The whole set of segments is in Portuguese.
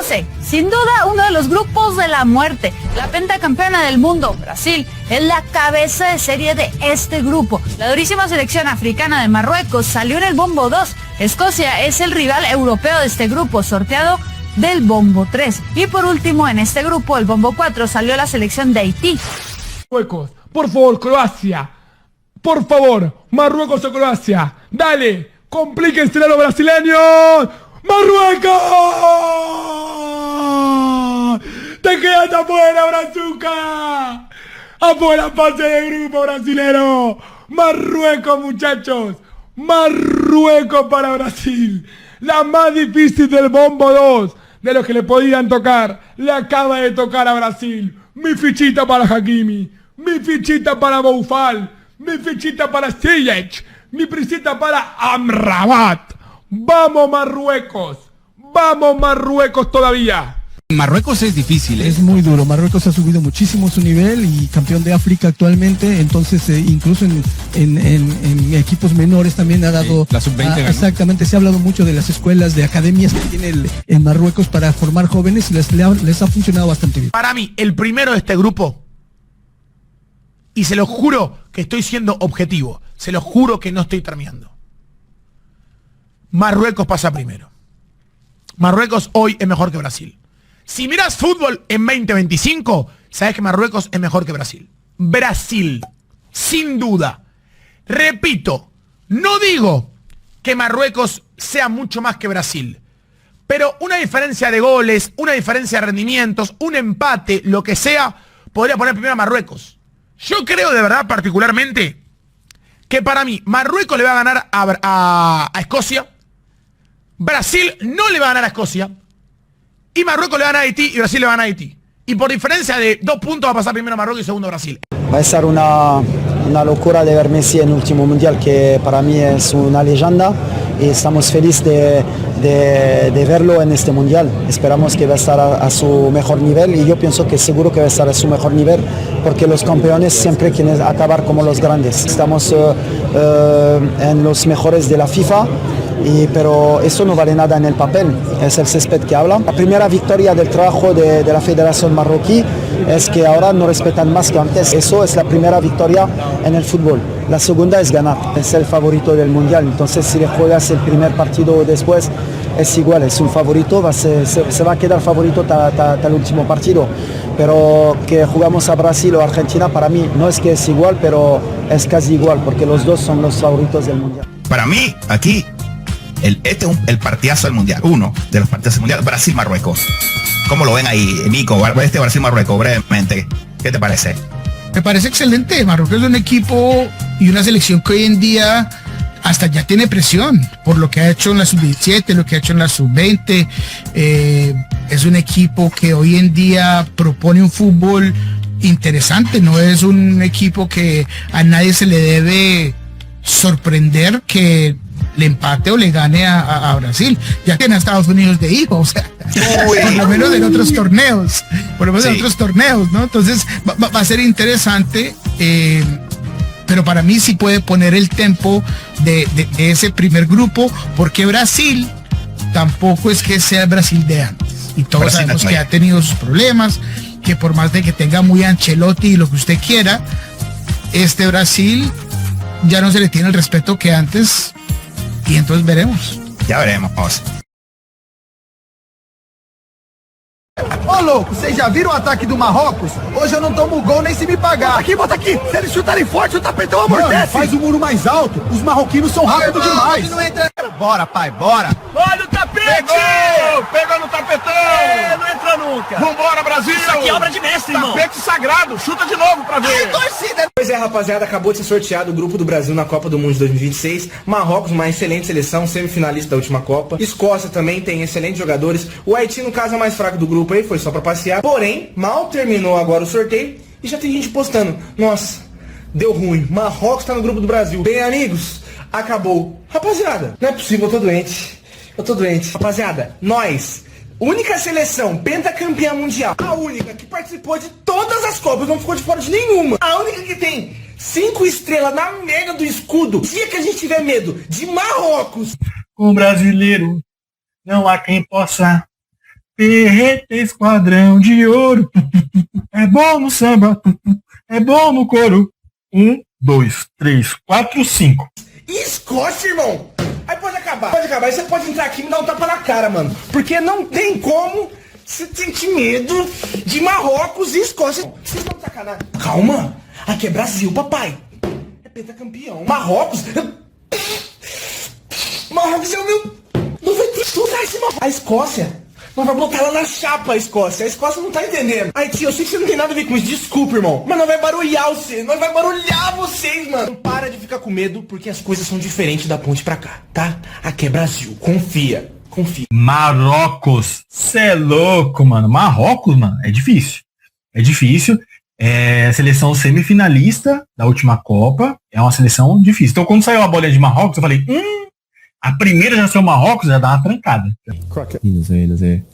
José, sin duda uno de los grupos de la muerte. La pentacampeona del mundo, Brasil, es la cabeza de serie de este grupo. La durísima selección africana de Marruecos salió en el bombo 2. Escocia es el rival europeo de este grupo, sorteado del bombo 3. Y por último, en este grupo, el bombo 4, salió la selección de Haití. Marruecos, por favor, Croacia. Por favor, Marruecos o Croacia. Dale, complíquense a los brasileños. ¡Marruecos! ¡Te quedas afuera, Brazuca! ¡Afuera pase de grupo brasilero! ¡Marruecos, muchachos! ¡Marruecos para Brasil! La más difícil del bombo 2 de los que le podían tocar. Le acaba de tocar a Brasil. Mi fichita para Hakimi. Mi fichita para Boufal. Mi fichita para Ziyech. Mi fichita para Amrabat. ¡Vamos Marruecos! ¡Vamos Marruecos todavía! Marruecos es difícil, ¿eh? Es muy duro. Marruecos ha subido muchísimo su nivel y campeón de África actualmente. Entonces, incluso en equipos menores también ha dado... La sub-20. Exactamente, se ha hablado mucho de las escuelas, de academias que tiene en Marruecos para formar jóvenes y les ha funcionado bastante bien. Para mí, el primero de este grupo, y se lo juro que estoy siendo objetivo, se lo juro que no estoy terminando. Marruecos pasa primero. Marruecos hoy es mejor que Brasil. Si miras fútbol en 2025, sabes que Marruecos es mejor que Brasil. Brasil, sin duda. Repito, no digo que Marruecos sea mucho más que Brasil, pero una diferencia de goles, una diferencia de rendimientos, un empate, lo que sea, podría poner primero a Marruecos. Yo creo de verdad particularmente que para mí Marruecos le va a ganar a Escocia, Brasil no le va a ganar a Escocia, y Marruecos le va a ganar a Haití y Brasil le va a ganar a Haití. Y por diferencia de 2 puntos va a pasar primero Marruecos y segundo Brasil. Va a ser una locura de ver Messi en el último mundial, que para mí es una leyenda, y estamos felices de verlo en este mundial. Esperamos que va a estar a su mejor nivel, y yo pienso que seguro que va a estar a su mejor nivel, porque los campeones siempre quieren acabar como los grandes. Estamos en los mejores de la FIFA, pero eso no vale nada en el papel, es el césped que habla. La primera victoria del trabajo de la Federación Marroquí es que ahora no respetan más que antes. Eso es la primera victoria en el fútbol. La segunda es ganar, es el favorito del mundial. Entonces, si le juegas el primer partido después, es igual, es un favorito, se va a quedar favorito hasta el último partido. Pero que jugamos a Brasil o Argentina, para mí no es que es igual, pero es casi igual, porque los dos son los favoritos del mundial. Para mí, aquí, este es el partidazo del mundial, uno de los partidazos del mundial, Brasil-Marruecos. ¿Cómo lo ven ahí, Nico? Este Brasil-Marruecos, brevemente, ¿qué te parece? Me parece excelente. Marruecos es un equipo y una selección que hoy en día hasta ya tiene presión por lo que ha hecho en la sub-17, lo que ha hecho en la sub-20. Es un equipo que hoy en día propone un fútbol interesante. No es un equipo que a nadie se le debe sorprender que le empate o le gane a Brasil, ya tiene a Estados Unidos de hijo, o sea, por lo menos en otros torneos, ¿no? Entonces va a ser interesante, pero para mí sí puede poner el tempo de ese primer grupo, porque Brasil tampoco es que sea el Brasil de antes, y todos sabemos que ha tenido sus problemas, que por más de que tenga muy Ancelotti y lo que usted quiera, este Brasil ya no se le tiene el respeto que antes. Y entonces veremos. Ya veremos. Ô louco, vocês já viram o ataque do Marrocos? Hoje eu não tomo gol nem se me pagar. Bota aqui. Se eles chutarem forte, o tapetão amortece. Faz o muro mais alto. Os marroquinos são rápidos demais. Não entra... Bora, pai, bora. Olha o tapete! Pegou no tapetão! Não entra nunca. Vambora, Brasil! Isso aqui é obra de mestre, irmão. Tapete sagrado. Chuta de novo pra ver. Torcida! Pois é, rapaziada, acabou de ser sorteado o grupo do Brasil na Copa do Mundo de 2026. Marrocos, uma excelente seleção, semifinalista da última Copa. Escócia também tem excelentes jogadores. O Haiti, no caso, é o mais fraco do grupo aí, foi só pra passear. Porém, mal terminou agora o sorteio e já tem gente postando. Nossa, deu ruim. Marrocos tá no grupo do Brasil. Bem, amigos, acabou. Rapaziada, não é possível, eu tô doente. Rapaziada, nós, única seleção pentacampeã mundial, a única que participou de todas as Copas, não ficou de fora de nenhuma. A única que tem 5 estrelas na mega do escudo. Dia que a gente tiver medo de Marrocos. Com o brasileiro, não há quem possa Perreta esquadrão de ouro. É bom no samba, é bom no coro. 1, 2, 3, 4, 5. Escócia, irmão! Aí pode acabar. Aí você pode entrar aqui e me dar um tapa na cara, mano. Porque não tem como você sentir medo de Marrocos e Escócia. Vocês estão de sacanagem. Calma. Aqui é Brasil, papai. É pentacampeão. Marrocos é o meu... Não vai triturar esse Marrocos. A Escócia... Nós vamos botar ela na chapa, a Escócia. A Escócia não tá entendendo. Haiti, eu sei que você não tem nada a ver com isso. Desculpa, irmão. Mas nós vai barulhar vocês. Nós vai barulhar vocês, mano. Não para de ficar com medo, porque as coisas são diferentes da ponte pra cá, tá? Aqui é Brasil. Confia. Confia. Marrocos. Cê é louco, mano. Marrocos, mano, é difícil. É difícil. É a seleção semifinalista da última Copa. É uma seleção difícil. Então, quando saiu a bolinha de Marrocos, eu falei, a primeira já saiu Marrocos, já dá uma trancada. Não sei.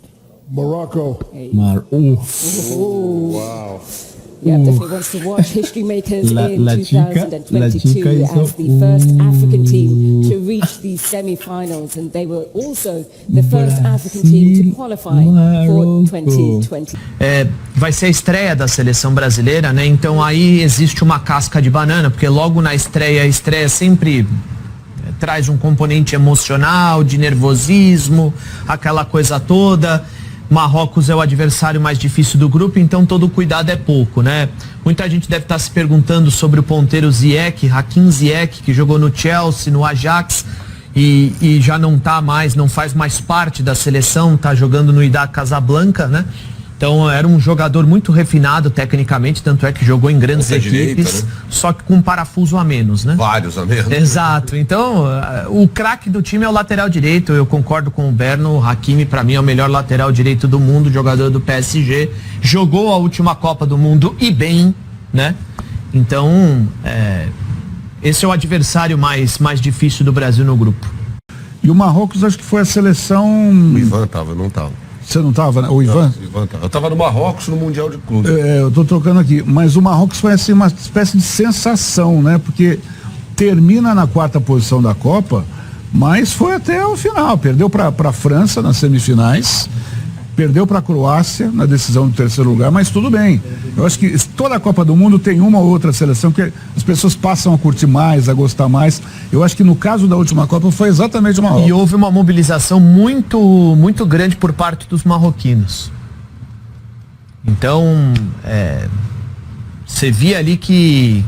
Morocco. Wow. Yeah, definitely wants to watch history makers in 2022 as the first African team to reach the semi-finals, and they were also the first African team to qualify for 2020. Vai ser a estreia da seleção brasileira, né? Então aí existe uma casca de banana, porque logo na estreia, a estreia sempre traz um componente emocional, de nervosismo, aquela coisa toda. Marrocos é o adversário mais difícil do grupo, então todo cuidado é pouco, né? Muita gente deve estar se perguntando sobre o ponteiro Ziyech, Hakim Ziyech, que jogou no Chelsea, no Ajax, e já não faz mais parte da seleção, tá jogando no Wydad Casablanca, né? Então era um jogador muito refinado tecnicamente, tanto é que jogou em grandes equipes, direita, né? Só que com um parafuso a menos, né? Vários a menos. Exato. Então, o craque do time é o lateral direito. Eu concordo com o Berno. O Hakimi, para mim, é o melhor lateral direito do mundo, jogador do PSG. Jogou a última Copa do Mundo e bem, né? Então, esse é o adversário mais difícil do Brasil no grupo. E o Marrocos, acho que foi a seleção... O Ivan tava, não tava. Você não estava, né? O Ivan? Eu estava no Marrocos no Mundial de Clube. Eu estou trocando aqui. Mas o Marrocos foi assim uma espécie de sensação, né? Porque termina na 4ª posição da Copa, mas foi até o final. Perdeu para a França nas semifinais, perdeu para a Croácia na decisão do 3º lugar, mas tudo bem. Eu acho que toda a Copa do Mundo tem uma ou outra seleção que as pessoas passam a curtir mais, a gostar mais. Eu acho que no caso da última Copa foi exatamente o Marrocos. E houve uma mobilização muito grande por parte dos marroquinos. Então, você via ali que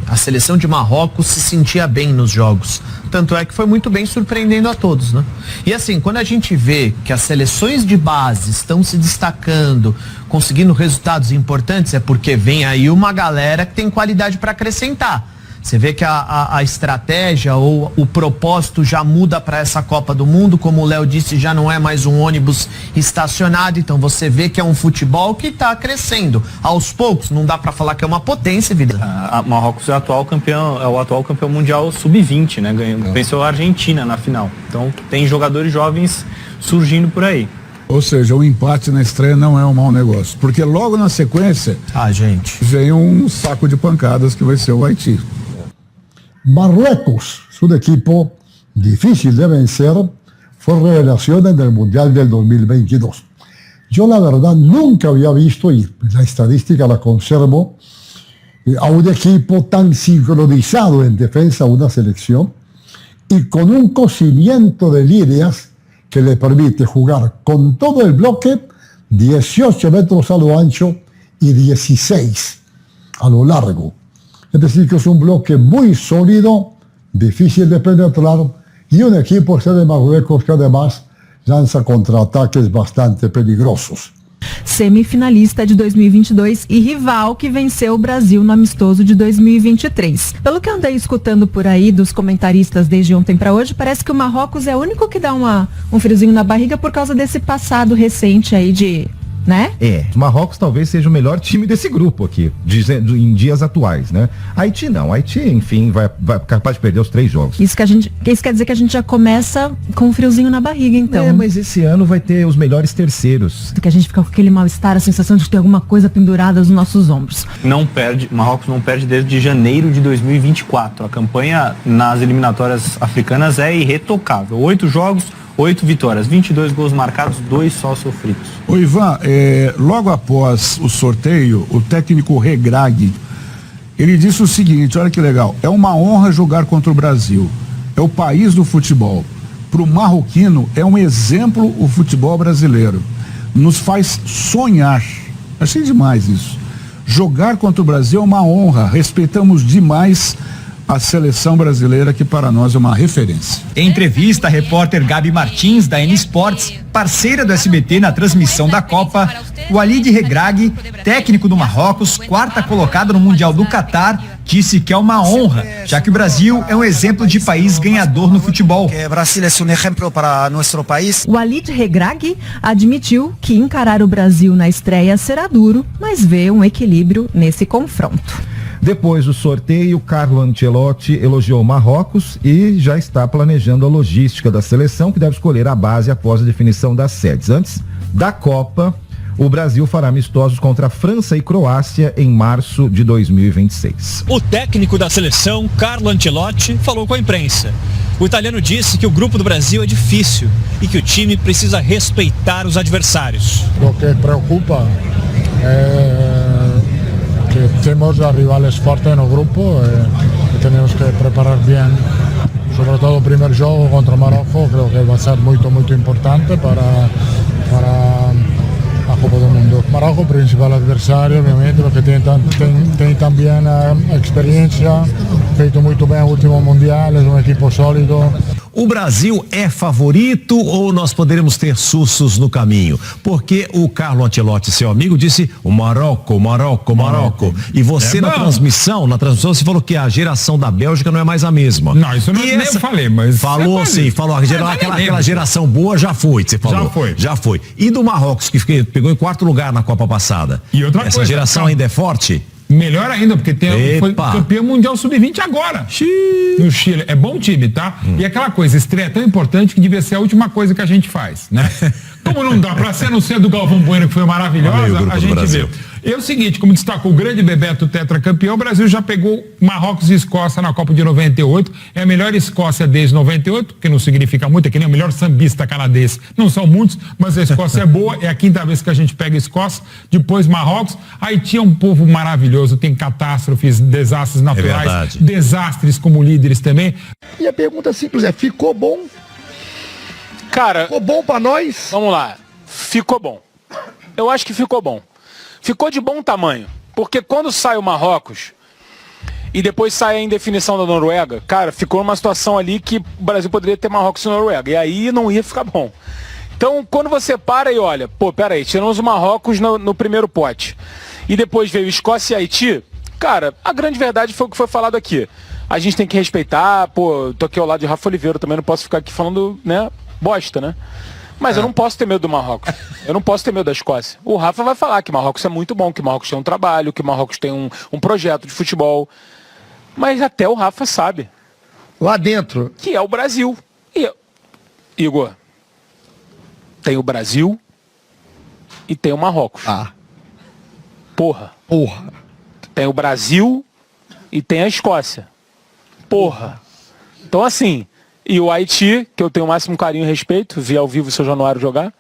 a seleção de Marrocos se sentia bem nos jogos. Tanto é que foi muito bem, surpreendendo a todos, né? E assim, quando a gente vê que as seleções de base estão se destacando, conseguindo resultados importantes, é porque vem aí uma galera que tem qualidade para acrescentar. Você vê que a estratégia ou o propósito já muda para essa Copa do Mundo, como o Léo disse, já não é mais um ônibus estacionado, então você vê que é um futebol que está crescendo. Aos poucos, não dá para falar que é uma potência, vida. Marrocos é o atual campeão mundial sub-20, né? Venceu a Argentina na final. Então tem jogadores jovens surgindo por aí. Ou seja, o empate na estreia não é um mau negócio, porque logo na sequência, vem um saco de pancadas que vai ser o Haití. Marruecos es un equipo difícil de vencer, fue revelación en el Mundial del 2022. Yo la verdad nunca había visto, y la estadística la conservo, a un equipo tan sincronizado en defensa de una selección y con un cocimiento de líneas que le permite jugar con todo el bloque, 18 metros a lo ancho y 16 a lo largo. Es decir, que es un bloque muy sólido, difícil de penetrar, y un equipo de Marruecos que además lanza contraataques bastante peligrosos. Semifinalista de 2022 e rival que venceu o Brasil no amistoso de 2023. Pelo que andei escutando por aí dos comentaristas desde ontem para hoje, parece que o Marrocos é o único que dá um friozinho na barriga por causa desse passado recente aí de... né? O Marrocos talvez seja o melhor time desse grupo aqui, em dias atuais, né? Haiti não, Haiti, enfim, vai capaz de perder os 3 jogos. Isso quer dizer que a gente já começa com um friozinho na barriga, então. Mas esse ano vai ter os melhores terceiros. Que a gente fica com aquele mal-estar, a sensação de ter alguma coisa pendurada nos nossos ombros. Marrocos não perde desde janeiro de 2024. A campanha nas eliminatórias africanas é irretocável. 8 jogos, 8 vitórias, 22 gols marcados, 2 só sofridos. Ô Ivan, logo após o sorteio, o técnico Regragui, ele disse o seguinte, olha que legal, é uma honra jogar contra o Brasil, é o país do futebol. Para o marroquino é um exemplo o futebol brasileiro, nos faz sonhar, achei demais isso. Jogar contra o Brasil é uma honra, respeitamos demais a seleção brasileira, que para nós é uma referência. Em entrevista, a repórter Gabi Martins, da N Sports, parceira do SBT na transmissão da Copa, o Walid Regragui, técnico do Marrocos, 4ª colocado no Mundial do Catar, disse que é uma honra, já que o Brasil é um exemplo de país ganhador no futebol. O Brasil é um exemplo para nosso país. O Walid Regragui admitiu que encarar o Brasil na estreia será duro, mas vê um equilíbrio nesse confronto. Depois do sorteio, Carlo Ancelotti elogiou o Marrocos e já está planejando a logística da seleção, que deve escolher a base após a definição das sedes. Antes da Copa, o Brasil fará amistosos contra a França e Croácia em março de 2026. O técnico da seleção, Carlo Ancelotti, falou com a imprensa. O italiano disse que o grupo do Brasil é difícil e que o time precisa respeitar os adversários. O que preocupa que temos a rivales fortes no grupo e temos que preparar bem, sobre todo o primeiro jogo contra Marrocos, creo que vai ser muito importante para a Copa do Mundo. Marrocos, principal adversário, obviamente, porque tem também a experiência, feito muito bem o último Mundial, é um equipo sólido. O Brasil é favorito ou nós poderemos ter sustos no caminho? Porque o Carlo Ancelotti, seu amigo, disse o Marrocos. E você na transmissão você falou que a geração da Bélgica não é mais a mesma. Não, isso não eu falei, mas... Falou sim, falou. Aquela geração boa já foi, você falou. Já foi. E do Marrocos, que pegou em 4º lugar na Copa passada. E outra Essa geração ainda é forte? Melhor ainda, porque foi campeão mundial sub-20 agora. No Chile. É bom time, tá? E aquela coisa, estreia é tão importante que devia ser a última coisa que a gente faz, né? Como não dá pra ser, a não ser do Galvão Bueno, que foi maravilhosa, a gente vê. É o seguinte, como destacou o grande Bebeto tetracampeão, o Brasil já pegou Marrocos e Escócia na Copa de 98. É a melhor Escócia desde 98, que não significa muito, é que nem o melhor sambista canadense. Não são muitos, mas a Escócia é boa, é a 5ª vez que a gente pega a Escócia, depois Marrocos. Haiti é um povo maravilhoso, tem catástrofes, desastres naturais, desastres como líderes também. E a pergunta simples é, ficou bom? Cara, ficou bom pra nós? Vamos lá, ficou bom. Eu acho que ficou bom. Ficou de bom tamanho, porque quando sai o Marrocos e depois sai a indefinição da Noruega, cara, ficou numa situação ali que o Brasil poderia ter Marrocos e Noruega, e aí não ia ficar bom. Então, quando você para e olha, peraí, tiramos o Marrocos no primeiro pote, e depois veio Escócia e Haiti, cara, a grande verdade foi o que foi falado aqui. A gente tem que respeitar, tô aqui ao lado de Rafa Oliveira, também não posso ficar aqui falando, né, bosta, né? Mas eu não posso ter medo do Marrocos. Eu não posso ter medo da Escócia. O Rafa vai falar que Marrocos é muito bom, que Marrocos tem um trabalho, que Marrocos tem um projeto de futebol. Mas até o Rafa sabe. Lá dentro. Que é o Brasil. E, Igor, tem o Brasil e tem o Marrocos. Porra. Tem o Brasil e tem a Escócia. Porra. Então assim... E o Haiti, que eu tenho o máximo carinho e respeito, vi ao vivo o seu Januário jogar.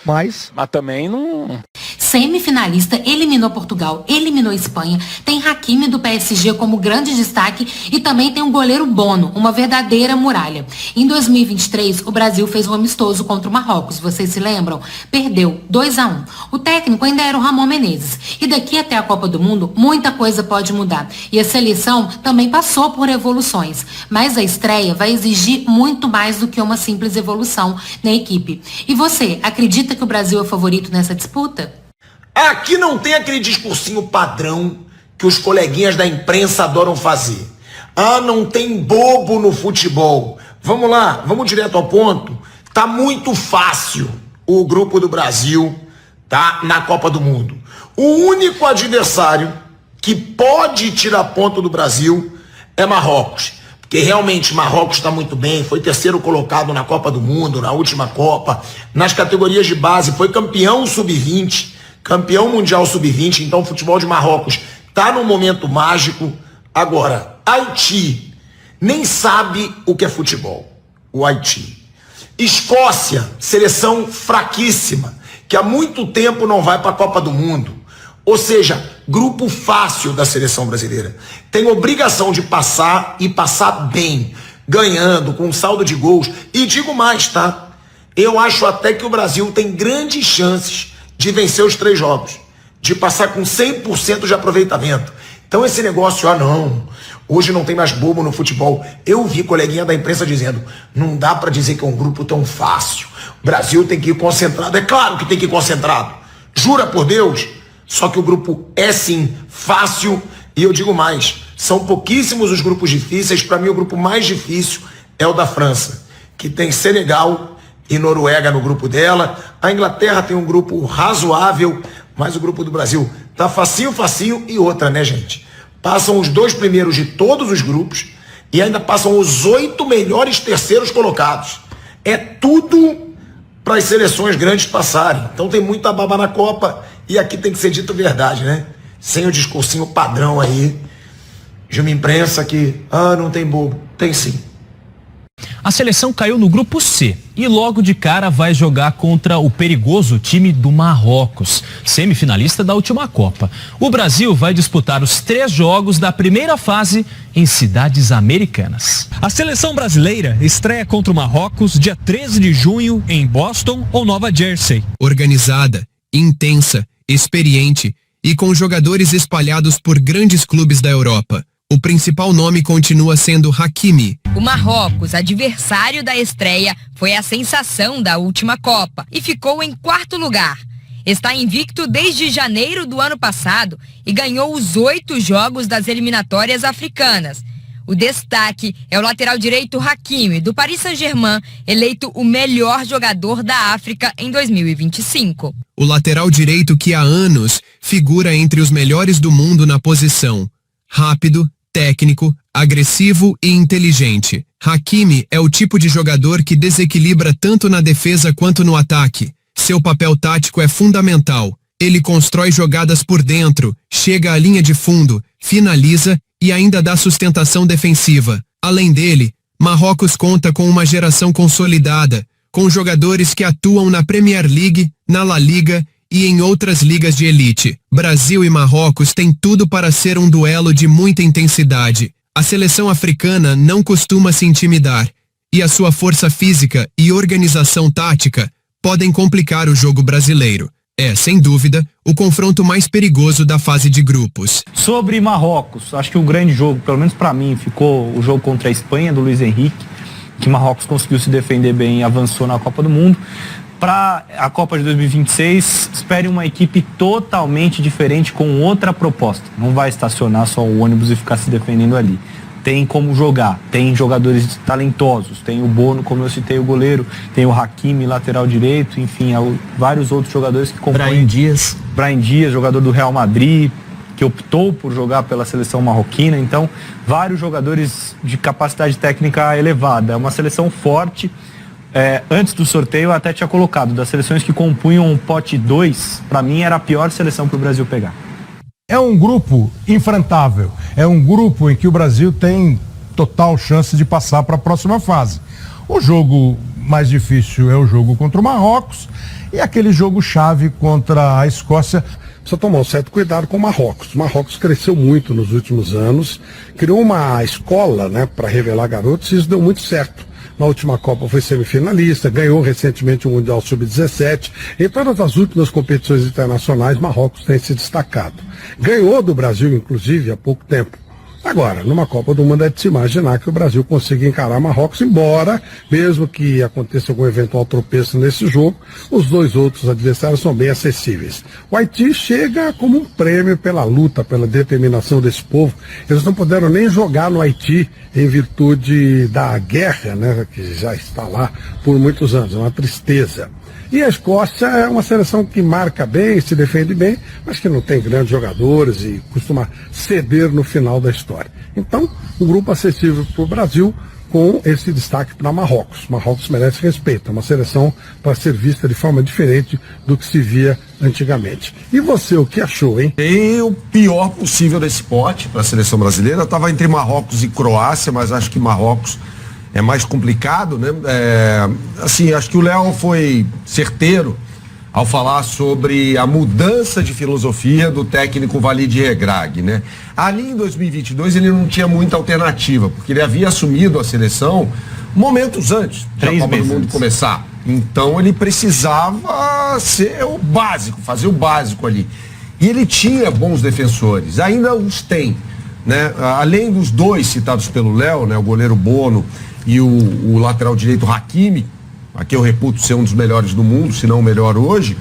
Mas também não... Semifinalista, eliminou Portugal, eliminou Espanha, tem Hakimi do PSG como grande destaque e também tem o goleiro Bono, uma verdadeira muralha. Em 2023, o Brasil fez um amistoso contra o Marrocos, vocês se lembram? Perdeu 2-1. O técnico ainda era o Ramon Menezes. E daqui até a Copa do Mundo, muita coisa pode mudar. E a seleção também passou por evoluções. Mas a estreia vai exigir muito mais do que uma simples evolução na equipe. E você, acredita que o Brasil é favorito nessa disputa? Aqui não tem aquele discursinho padrão que os coleguinhas da imprensa adoram fazer. Não tem bobo no futebol. Vamos lá, vamos direto ao ponto. Tá muito fácil o grupo do Brasil, tá, na Copa do Mundo. O único adversário que pode tirar ponto do Brasil é Marrocos. Porque realmente Marrocos está muito bem, foi 3º colocado na Copa do Mundo, na última Copa, nas categorias de base, foi campeão sub-20, campeão mundial sub-20, então o futebol de Marrocos está num momento mágico. Agora, Haiti nem sabe o que é futebol, o Haiti. Escócia, seleção fraquíssima, que há muito tempo não vai para a Copa do Mundo. Ou seja, grupo fácil da seleção brasileira. Tem obrigação de passar e passar bem, ganhando, com saldo de gols. E digo mais, tá? Eu acho até que o Brasil tem grandes chances de vencer os 3 jogos, de passar com 100% de aproveitamento. Então esse negócio, não, hoje não tem mais bobo no futebol. Eu vi coleguinha da imprensa dizendo, não dá para dizer que é um grupo tão fácil. O Brasil tem que ir concentrado. É claro que tem que ir concentrado. Jura por Deus? Só que o grupo é sim fácil. E eu digo mais, são pouquíssimos os grupos difíceis. Para mim o grupo mais difícil é o da França, que tem Senegal e Noruega no grupo dela. A Inglaterra tem um grupo razoável, mas o grupo do Brasil tá facinho. E outra, né, gente? Passam os 2 primeiros de todos os grupos e ainda passam os 8 melhores terceiros colocados. É tudo para as seleções grandes passarem. Então tem muita baba na Copa e aqui tem que ser dito verdade, né? Sem o discursinho padrão aí de uma imprensa que, não tem bobo. Tem sim. A seleção caiu no grupo C e logo de cara vai jogar contra o perigoso time do Marrocos, semifinalista da última Copa. O Brasil vai disputar os 3 jogos da primeira fase em cidades americanas. A seleção brasileira estreia contra o Marrocos dia 13 de junho em Boston ou Nova Jersey. Organizada, intensa, experiente e com jogadores espalhados por grandes clubes da Europa. O principal nome continua sendo Hakimi. O Marrocos, adversário da estreia, foi a sensação da última Copa e ficou em 4º lugar. Está invicto desde janeiro do ano passado e ganhou os 8 jogos das eliminatórias africanas. O destaque é o lateral direito Hakimi, do Paris Saint-Germain, eleito o melhor jogador da África em 2025. O lateral direito que há anos figura entre os melhores do mundo na posição. Rápido, técnico, agressivo e inteligente. Hakimi é o tipo de jogador que desequilibra tanto na defesa quanto no ataque. Seu papel tático é fundamental. Ele constrói jogadas por dentro, chega à linha de fundo, finaliza e ainda dá sustentação defensiva. Além dele, Marrocos conta com uma geração consolidada, com jogadores que atuam na Premier League, na La Liga e em outras ligas de elite. Brasil e Marrocos têm tudo para ser um duelo de muita intensidade. A seleção africana não costuma se intimidar, e a sua força física e organização tática podem complicar o jogo brasileiro. É, sem dúvida, o confronto mais perigoso da fase de grupos. Sobre Marrocos, acho que o grande jogo, pelo menos para mim, ficou o jogo contra a Espanha, do Luiz Henrique, que Marrocos conseguiu se defender bem e avançou na Copa do Mundo. Para a Copa de 2026, espere uma equipe totalmente diferente, com outra proposta. Não vai estacionar só o ônibus e ficar se defendendo ali. Tem como jogar, tem jogadores talentosos, tem o Bono, como eu citei, o goleiro, tem o Hakimi, lateral direito, enfim, vários outros jogadores que compõem. Brahim Dias, jogador do Real Madrid, que optou por jogar pela seleção marroquina. Então, vários jogadores de capacidade técnica elevada. É uma seleção forte. Antes do sorteio eu até tinha colocado, das seleções que compunham o pote 2, para mim era a pior seleção para o Brasil pegar. É um grupo enfrentável, é um grupo em que o Brasil tem total chance de passar para a próxima fase. O jogo mais difícil é o jogo contra o Marrocos e aquele jogo chave contra a Escócia. Precisa tomar um certo cuidado com o Marrocos. O Marrocos cresceu muito nos últimos anos, criou uma escola, para revelar garotos, e isso deu muito certo. Na última Copa foi semifinalista, ganhou recentemente o Mundial Sub-17. Em todas as últimas competições internacionais, Marrocos tem se destacado. Ganhou do Brasil, inclusive, há pouco tempo. Agora, numa Copa do Mundo é de se imaginar que o Brasil consiga encarar Marrocos, embora, mesmo que aconteça algum eventual tropeço nesse jogo, os 2 outros adversários são bem acessíveis. O Haiti chega como um prêmio pela luta, pela determinação desse povo. Eles não puderam nem jogar no Haiti em virtude da guerra, que já está lá por muitos anos. É uma tristeza. E a Escócia é uma seleção que marca bem, se defende bem, mas que não tem grandes jogadores e costuma ceder no final da história. Então, um grupo acessível para o Brasil, com esse destaque para Marrocos. Marrocos merece respeito, é uma seleção para ser vista de forma diferente do que se via antigamente. E você, o que achou, hein? Tem o pior possível desse pote para a seleção brasileira. Estava entre Marrocos e Croácia, mas acho que Marrocos é mais complicado, né? Assim, acho que o Léo foi certeiro ao falar sobre a mudança de filosofia do técnico Walid Regragui, né? Ali em 2022 ele não tinha muita alternativa, porque ele havia assumido a seleção momentos antes da Copa do Mundo começar. Então ele precisava ser o básico, fazer o básico ali. E ele tinha bons defensores, ainda os tem, né? Além dos dois citados pelo Léo, né? O goleiro Bono e o lateral direito Hakimi, aqui eu reputo ser um dos melhores do mundo, se não o melhor hoje.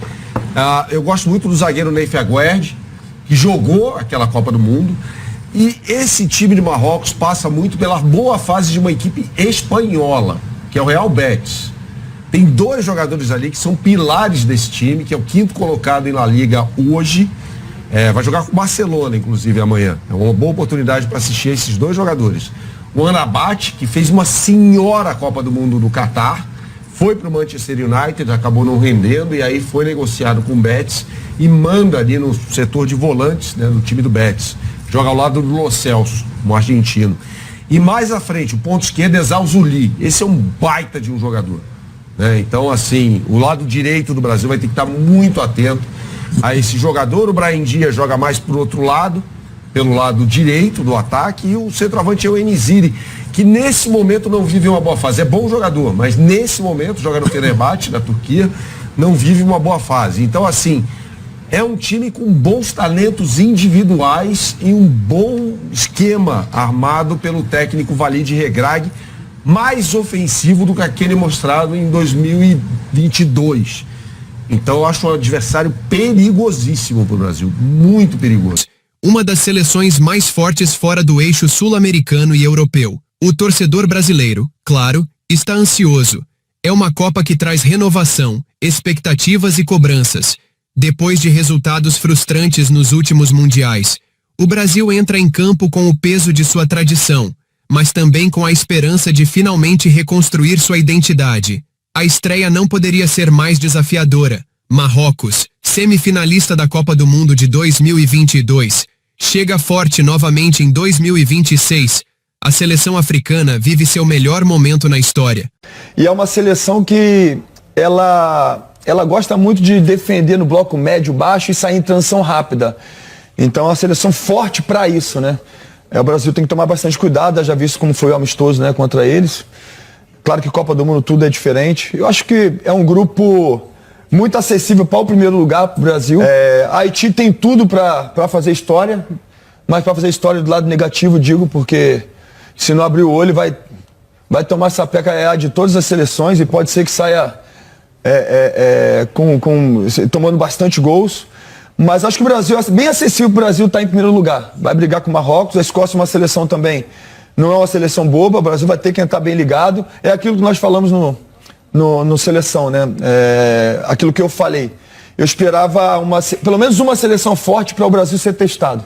Eu gosto muito do zagueiro Neyf Aguerd, que jogou aquela Copa do Mundo. E esse time de Marrocos passa muito pela boa fase de uma equipe espanhola, que é o Real Betis. Tem 2 jogadores ali que são pilares desse time, que é o 5º colocado em La Liga hoje. Vai jogar com o Barcelona, inclusive, amanhã. É uma boa oportunidade para assistir esses 2 jogadores. O Amrabat, que fez uma senhora Copa do Mundo no Catar, foi para o Manchester United, acabou não rendendo, e aí foi negociado com o Betis e manda ali no setor de volantes, né, do time do Betis. Joga ao lado do Lo Celso, um argentino. E mais à frente, o ponto esquerdo é Zal Zuli. Esse é um baita de um jogador, né? Então, assim, o lado direito do Brasil vai ter que estar muito atento a esse jogador. O Brahim Dias joga mais pro outro lado, pelo lado direito do ataque, e o centroavante é o En-Nesyri, que nesse momento não vive uma boa fase. É bom jogador, mas nesse momento joga no Fenerbahçe, na Turquia, não vive uma boa fase. Então, assim, é um time com bons talentos individuais e um bom esquema armado pelo técnico Walid Regragui, mais ofensivo do que aquele mostrado em 2022. Então eu acho um adversário perigosíssimo para o Brasil, muito perigoso. Uma das seleções mais fortes fora do eixo sul-americano e europeu. O torcedor brasileiro, claro, está ansioso. É uma Copa que traz renovação, expectativas e cobranças. Depois de resultados frustrantes nos últimos mundiais, o Brasil entra em campo com o peso de sua tradição, mas também com a esperança de finalmente reconstruir sua identidade. A estreia não poderia ser mais desafiadora. Marrocos, semifinalista da Copa do Mundo de 2022, chega forte novamente em 2026. A seleção africana vive seu melhor momento na história. E é uma seleção que ela gosta muito de defender no bloco médio, baixo e sair em transição rápida. Então é uma seleção forte para isso, né? O Brasil tem que tomar bastante cuidado, já visto como foi o amistoso, né, contra eles. Claro que Copa do Mundo tudo é diferente. Eu acho que é um grupo muito acessível para o primeiro lugar para o Brasil. A Haiti tem tudo para fazer história, mas para fazer história do lado negativo, digo, porque se não abrir o olho vai tomar sapeca de todas as seleções e pode ser que saia tomando bastante gols. Mas acho que o Brasil, bem acessível para o Brasil estar em primeiro lugar. Vai brigar com o Marrocos, a Escócia é uma seleção também, não é uma seleção boba, o Brasil vai ter que entrar bem ligado. É aquilo que nós falamos no seleção, né? Aquilo que eu falei. Eu esperava pelo menos uma seleção forte para o Brasil ser testado.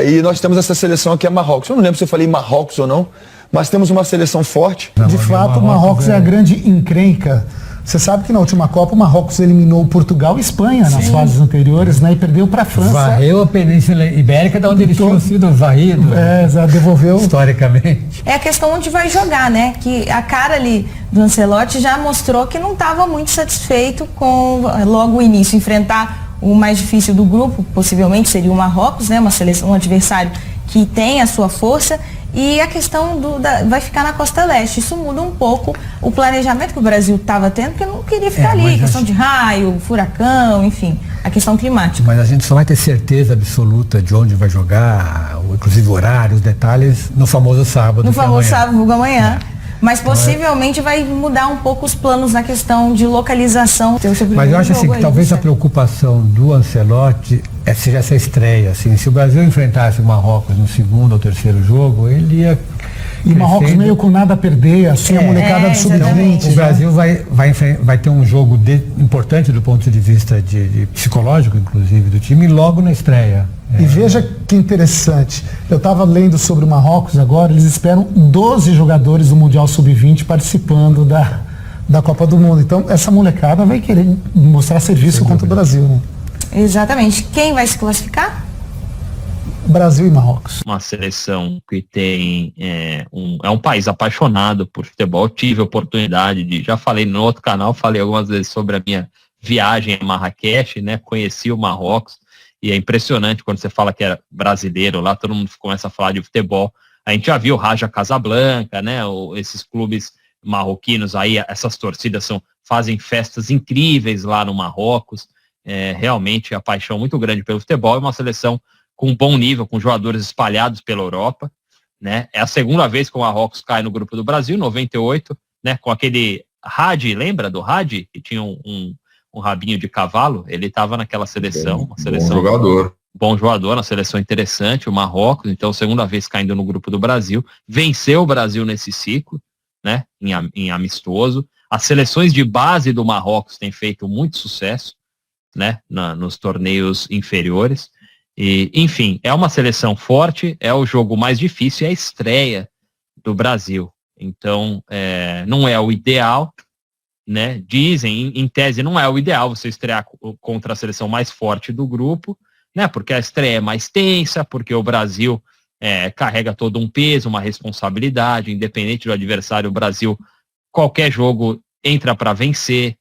E nós temos essa seleção aqui, a Marrocos. Eu não lembro se eu falei Marrocos ou não, mas temos uma seleção forte. De fato, o Marrocos é a grande encrenca. Você sabe que na última Copa o Marrocos eliminou Portugal e Espanha nas fases anteriores, né? E perdeu para a França. Varreu a Península Ibérica, da onde eles tinham sido varridos. Já devolveu. Historicamente. É a questão onde vai jogar, né? Que a cara ali do Ancelotti já mostrou que não estava muito satisfeito com logo o início. Enfrentar o mais difícil do grupo, possivelmente seria o Marrocos, né? Uma seleção, um adversário que tem a sua força. E a questão vai ficar na Costa Leste. Isso muda um pouco o planejamento que o Brasil estava tendo, porque não queria ficar ali. Questão de raio, furacão, enfim, a questão climática. Mas a gente só vai ter certeza absoluta de onde vai jogar, inclusive horários, detalhes, no famoso sábado. No famoso sábado, amanhã. Mas possivelmente vai mudar um pouco os planos na questão de localização. Mas eu acho assim que talvez a preocupação do Ancelotti seja essa estreia. Assim, se o Brasil enfrentasse o Marrocos no segundo ou terceiro jogo, ele ia... E o Marrocos meio com nada a perder, assim, a molecada do sub-20. O Brasil vai ter um jogo importante do ponto de vista de psicológico, inclusive, do time, logo na estreia. E veja que interessante, eu estava lendo sobre o Marrocos agora, eles esperam 12 jogadores do Mundial Sub-20 participando da Copa do Mundo. Então essa molecada vai querer mostrar serviço contra o Brasil, né? Exatamente. Quem vai se classificar? Brasil e Marrocos. Uma seleção que tem é um país apaixonado por futebol. Eu tive a oportunidade de, já falei no outro canal, falei algumas vezes sobre a minha viagem a Marrakech, né? Conheci o Marrocos e é impressionante quando você fala que era brasileiro lá, todo mundo começa a falar de futebol. A gente já viu o Raja Casablanca, né? Esses clubes marroquinos aí, essas torcidas fazem festas incríveis lá no Marrocos. Realmente a paixão muito grande pelo futebol. É uma seleção com um bom nível, com jogadores espalhados pela Europa, né? É a segunda vez que o Marrocos cai no grupo do Brasil, 98, né? Com aquele Hadi, lembra do Hadi? Que tinha um rabinho de cavalo, ele estava naquela seleção, uma seleção. Bom jogador, uma seleção interessante, o Marrocos, então segunda vez caindo no grupo do Brasil, venceu o Brasil nesse ciclo, né? Em amistoso. As seleções de base do Marrocos têm feito muito sucesso, né? Nos torneios inferiores. E, enfim, é uma seleção forte, é o jogo mais difícil, é a estreia do Brasil. Então, não é o ideal, né? Dizem, em tese, não é o ideal você estrear contra a seleção mais forte do grupo, né? Porque a estreia é mais tensa, porque o Brasil carrega todo um peso, uma responsabilidade, independente do adversário, o Brasil, qualquer jogo entra para vencer,